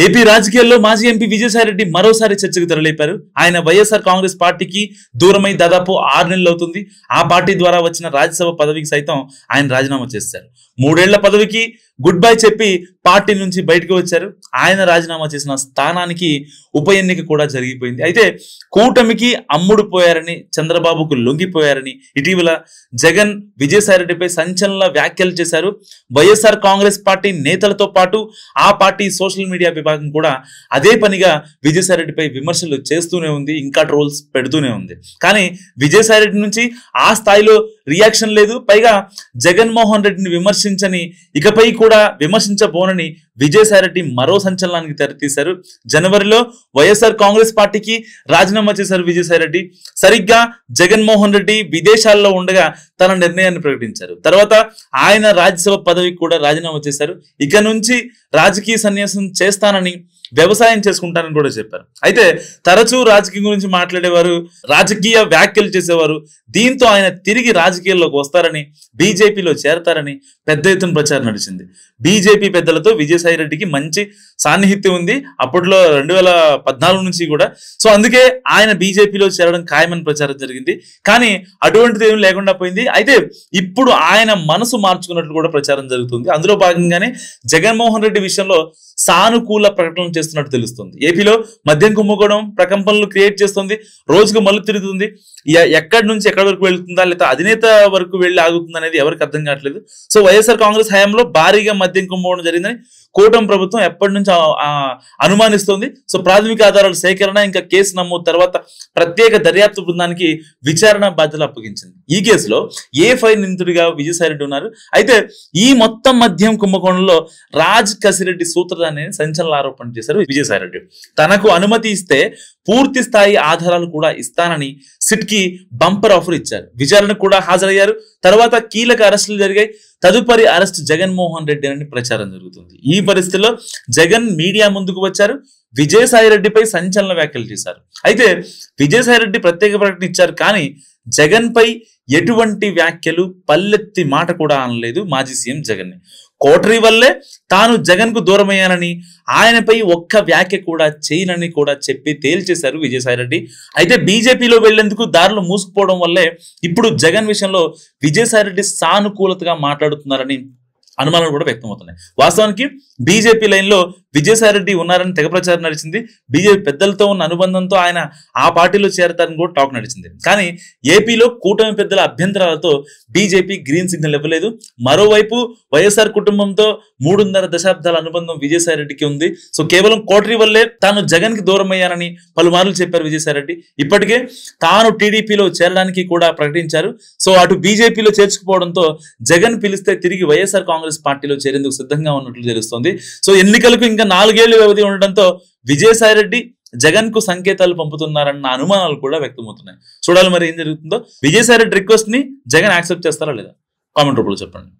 AP రాజకీయాల్లో మాజీ MP Vijayasai Reddy మరోసారి చర్చకు తెరలేపారు. ఆయన వైఎస్ఆర్ కాంగ్రెస్ పార్టీకి దూరమై దాదాపు 6 నెలలు అవుతుంది. ఆ పార్టీ ద్వారా వచ్చిన రాజ్యసభ పదవికి సైతం ఆయన రాజీనామా చేశారు. 3 ఏళ్ల పదవికి గుడ్ బై చెప్పి పార్టీ నుంచి బయటకు వచ్చారు. ఆయన రాజీనామా చేసిన స్థానానికి ఉప ఎన్నిక కూడా జరిగిపోయింది. అయితే కూటమికి అమ్ముడు పోయారని, చంద్రబాబుకు లొంగిపోయారని ఇటీవల జగన్ విజయసాయిరెడ్డిపై సంచలన వ్యాఖ్యలు చేశారు. వైఎస్ఆర్ కాంగ్రెస్ పార్టీ నేతలతో పాటు ఆ పార్టీ సోషల్ మీడియా విభాగం కూడా అదే పనిగా విజయసాయిరెడ్డిపై విమర్శలు చేస్తూనే ఉంది, ఇంకా ట్రోల్స్ పెడుతూనే ఉంది. కానీ విజయసాయిరెడ్డి నుంచి ఆ స్థాయిలో రియాక్షన్ లేదు. పైగా జగన్మోహన్ రెడ్డిని విమర్శించని, ఇకపై కూడా విమర్శించబోనని విజయసాయిరెడ్డి మరో సంచలనానికి తెరతీశారు. జనవరిలో వైఎస్ఆర్ కాంగ్రెస్ పార్టీకి రాజీనామా చేశారు విజయసాయిరెడ్డి. సరిగ్గా జగన్మోహన్ రెడ్డి విదేశాల్లో ఉండగా తన నిర్ణయాన్ని ప్రకటించారు. తర్వాత ఆయన రాజ్యసభ పదవికి కూడా రాజీనామా చేశారు. ఇక నుంచి రాజకీయ సన్యాసం చేస్తానని, వ్యవసాయం చేసుకుంటానని కూడా చెప్పారు. అయితే తరచూ రాజకీయం గురించి మాట్లాడేవారు, రాజకీయ వ్యాఖ్యలు చేసేవారు. దీంతో ఆయన తిరిగి రాజకీయాల్లోకి వస్తారని, బీజేపీలో చేరతారని పెద్ద ఎత్తున ప్రచారం నడిచింది. బీజేపీ పెద్దలతో విజయసాయిరెడ్డికి మంచి సాన్నిహిత్యం ఉంది అప్పట్లో 2014 నుంచి కూడా. సో అందుకే ఆయన బీజేపీలో చేరడం ఖాయమని ప్రచారం జరిగింది. కానీ అటువంటిది ఏమీ లేకుండా పోయింది. అయితే ఇప్పుడు ఆయన మనసు మార్చుకున్నట్లు కూడా ప్రచారం జరుగుతుంది. అందులో భాగంగానే జగన్మోహన్ రెడ్డి విషయంలో సానుకూల ప్రకటనలు చేస్తున్నట్టు తెలుస్తుంది. ఏపీలో మద్యం కుంభకోణం ప్రకంపనలు క్రియేట్ చేస్తుంది, రోజుకు మలుపు తిరుగుతుంది. ఎక్కడి నుంచి ఎక్కడి వరకు వెళ్తుందా, లేదా అధినేత వరకు వెళ్ళి ఆగుతుంది అనేది ఎవరికి అర్థం కావట్లేదు. సో వైఎస్ఆర్ కాంగ్రెస్ హయాంలో భారీగా మద్యం కుంభకోణం జరిగిందని కూటమి ప్రభుత్వం ఎప్పటి నుంచి అనుమానిస్తోంది. సో ప్రాథమిక ఆధారాల సేకరణ, ఇంకా కేసు నమోదు తర్వాత ప్రత్యేక దర్యాప్తు బృందానికి విచారణ బాధ్యతలు అప్పగించింది. ఈ కేసులో A5 నిందితుడిగా విజయసాయిరెడ్డి ఉన్నారు. అయితే ఈ మొత్తం మద్యం కుంభకోణంలో రాజ్ కసిరెడ్డి సూత్రధారి సంచలన ఆరోపణ చేశారు విజయసాయిరెడ్డి. తనకు అనుమతి ఇస్తే పూర్తి స్థాయి ఆధారాలు కూడా ఇస్తానని సిట్ కి బంపర్ ఆఫర్ ఇచ్చారు. విచారణకు కూడా హాజరయ్యారు. తర్వాత కీలక అరెస్టులు జరిగాయి. తదుపరి అరెస్ట్ జగన్మోహన్ రెడ్డి అని ప్రచారం జరుగుతుంది. ఈ పరిస్థితుల్లో జగన్ మీడియా ముందుకు వచ్చారు. విజయసాయిరెడ్డిపై సంచలన వ్యాఖ్యలు చేశారు. అయితే విజయసాయిరెడ్డి ప్రత్యేక ప్రకటన ఇచ్చారు, కానీ జగన్ పై ఎటువంటి వ్యాఖ్యలు, పల్లెత్తి మాట కూడా అనలేదు మాజీ సీఎం జగన్. కోటరీ వల్లే తాను జగన్ కు దూరమయ్యానని, ఆయనపై ఒక్క వ్యాఖ్య కూడా చేయనని కూడా చెప్పి తేల్చేశారు విజయసాయిరెడ్డి. అయితే బీజేపీలో వెళ్లేందుకు దారులు మూసుకుపోవడం వల్లే ఇప్పుడు జగన్ విషయంలో విజయసాయిరెడ్డి సానుకూలతగా మాట్లాడుతున్నారని అనుమానాలు కూడా వ్యక్తమవుతున్నాయి. వాస్తవానికి బీజేపీ లైన్లో విజయసాయిరెడ్డి ఉన్నారని తెగ ప్రచారం నడిచింది. బీజేపీ పెద్దలతో ఉన్న అనుబంధంతో ఆయన ఆ పార్టీలో చేరతారని కూడా టాక్ నడిచింది. కానీ ఏపీలో కూటమి పెద్దల అభ్యంతరాలతో బీజేపీ గ్రీన్ సిగ్నల్ ఇవ్వలేదు. మరోవైపు వైఎస్ఆర్ కుటుంబంతో 3.5 దశాబ్దాల అనుబంధం విజయసాయిరెడ్డికి ఉంది. సో కేవలం కోటరీ వల్లే తాను జగన్ కి దూరం అయ్యానని పలుమార్లు చెప్పారు విజయసాయిరెడ్డి. ఇప్పటికే తాను టీడీపీలో చేరడానికి కూడా ప్రకటించారు. సో అటు బీజేపీలో చేర్చుకుపోవడంతో జగన్ పిలిస్తే తిరిగి వైఎస్ఆర్ కాంగ్రెస్ పార్టీలో చేరేందుకు సిద్ధంగా ఉన్నట్లు తెలుస్తోంది. సో ఎన్నికలకు ఇంకా 4 ఏళ్ల వ్యవధి ఉండడంతో విజయసాయిరెడ్డి జగన్ కు సంకేతాలు పంపుతున్నారన్న అనుమానాలు కూడా వ్యక్తమవుతున్నాయి. చూడాలి మరి ఏం జరుగుతుందో. విజయసాయిరెడ్డి రిక్వెస్ట్ ని జగన్ యాక్సెప్ట్ చేస్తారా లేదా కామెంట్ రూపంలో చెప్పండి.